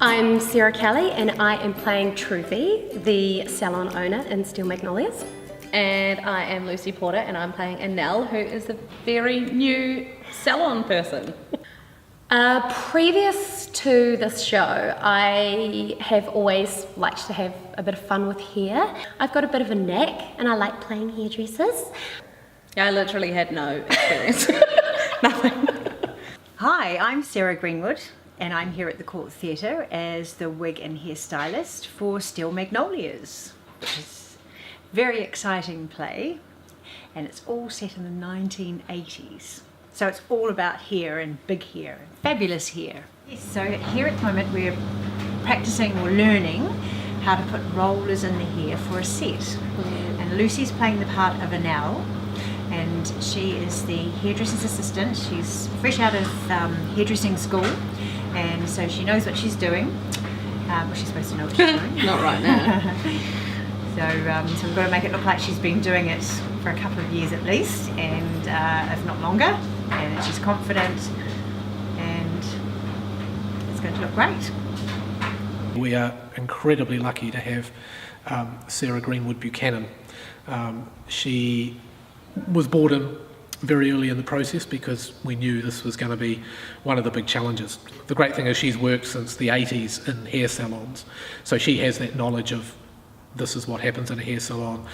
I'm Sarah Kelly and I am playing Truvi, the salon owner in Steel Magnolias. And I am Lucy Porter and I'm playing Annelle, who is a very new salon person. Previous to this show, I have always liked to have a bit of fun with hair. I've got a bit of a knack and I like playing hairdressers. I literally had no experience. Nothing. Hi, I'm Sarah Greenwood and I'm here at the Court Theatre as the wig and hairstylist for Steel Magnolias, which is a very exciting play, and it's all set in the 1980s. So it's all about hair and big hair and fabulous hair. Yes, so here at the moment we're practicing or learning how to put rollers in the hair for a set. And Lucy's playing the part of Annelle, and she is the hairdresser's assistant. She's fresh out of hairdressing school, and so she knows what she's doing. Well, she's supposed to know what she's doing. Not right now. So we've got to make it look like she's been doing it for a couple of years at least, and if not longer, and that she's confident, and it's going to look great. We are incredibly lucky to have Sarah Greenwood-Buchanan. She was brought in very early in the process because we knew this was going to be one of the big challenges. The great thing is she's worked since the 80s in hair salons, so she has that knowledge of this is what happens in a hair salon.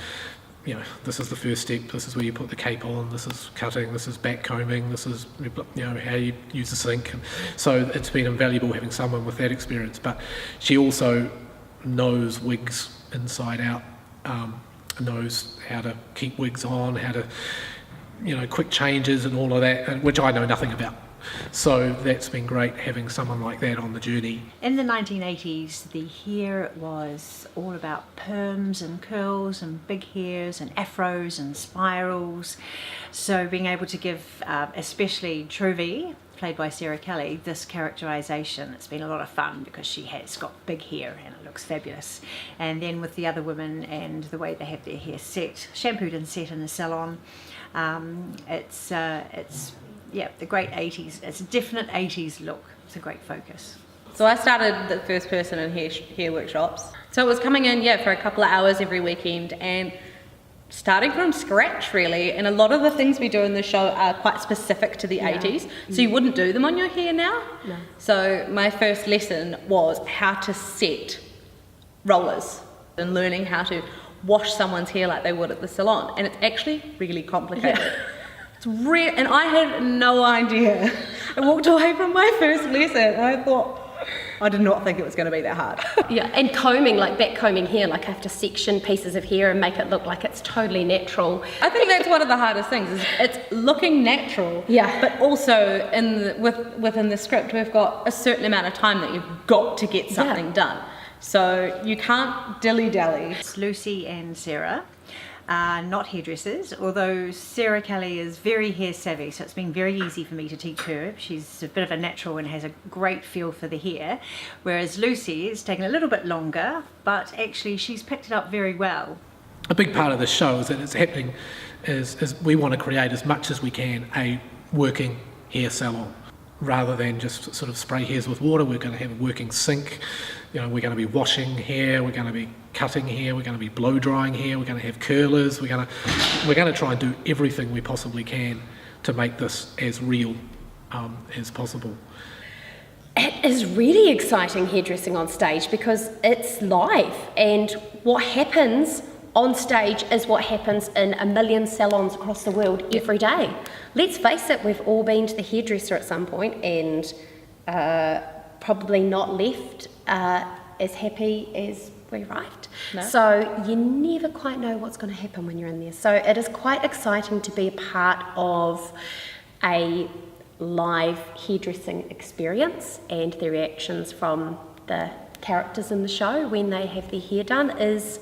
You know, this is the first step, this is where you put the cape on, this is cutting, this is back combing, this is, you know, how you use the sink. And so it's been invaluable having someone with that experience, but she also knows wigs inside out, knows how to keep wigs on, how to, you know, quick changes and all of that, which I know nothing about. So that's been great having someone like that on the journey. In the 1980s, the hair was all about perms and curls and big hairs and afros and spirals. So being able to give, especially Truvi, played by Sarah Kelly, this characterisation, it's been a lot of fun because she has got big hair and it looks fabulous. And then with the other women and the way they have their hair set, shampooed and set in the salon, it's yeah, the great 80s. It's a definite 80s look. It's a great focus. So I started the first person in hair workshops. So it was coming in, for a couple of hours every weekend and starting from scratch really. And a lot of the things we do in the show are quite specific to the 80s. So you wouldn't do them on your hair now. No. So my first lesson was how to set rollers and learning how to wash someone's hair like they would at the salon. And it's actually really complicated. Yeah. It's and I had no idea. I walked away from my first lesson and I thought, I did not think it was going to be that hard. Yeah, and combing, like back combing hair, like I have to section pieces of hair and make it look like it's totally natural. I think that's one of the hardest things, is it's looking natural. Yeah. But also within the script, we've got a certain amount of time that you've got to get something done. So you can't dilly-dally. It's Lucy and Sarah. Not hairdressers, although Sarah Kelly is very hair savvy, so it's been very easy for me to teach her. She's a bit of a natural and has a great feel for the hair, whereas Lucy is taking a little bit longer, but actually she's picked it up very well. A big part of this show is that it's happening is we want to create as much as we can a working hair salon. Rather than just sort of spray hairs with water, we're going to have a working sink. You know, we're going to be washing hair, we're going to be cutting hair, we're going to be blow drying hair, we're going to have curlers, we're going to try and do everything we possibly can to make this as real as possible. It is really exciting hairdressing on stage because it's live, and what happens on stage is what happens in a million salons across the world every day. Let's face it, we've all been to the hairdresser at some point and probably not left as happy as we arrived. No. So you never quite know what's going to happen when you're in there. So it is quite exciting to be a part of a live hairdressing experience, and the reactions from the characters in the show when they have their hair done is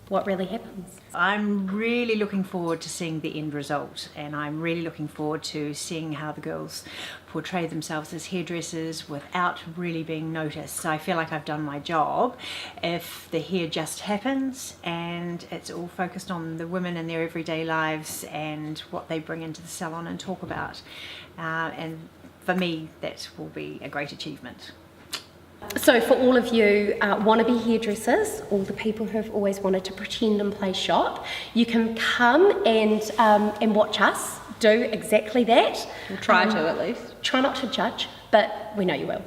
what really happens. I'm really looking forward to seeing the end result, and I'm really looking forward to seeing how the girls portray themselves as hairdressers without really being noticed. So I feel like I've done my job if the hair just happens and it's all focused on the women and their everyday lives and what they bring into the salon and talk about. And for me, that will be a great achievement. So for all of you wannabe hairdressers, all the people who have always wanted to pretend and play shop, you can come and watch us do exactly that. We'll try to at least. Try not to judge, but we know you will.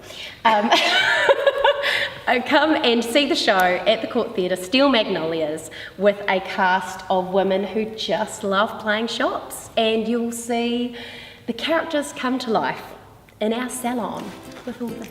Come and see the show at the Court Theatre, Steel Magnolias, with a cast of women who just love playing shops, and you'll see the characters come to life in our salon with all this.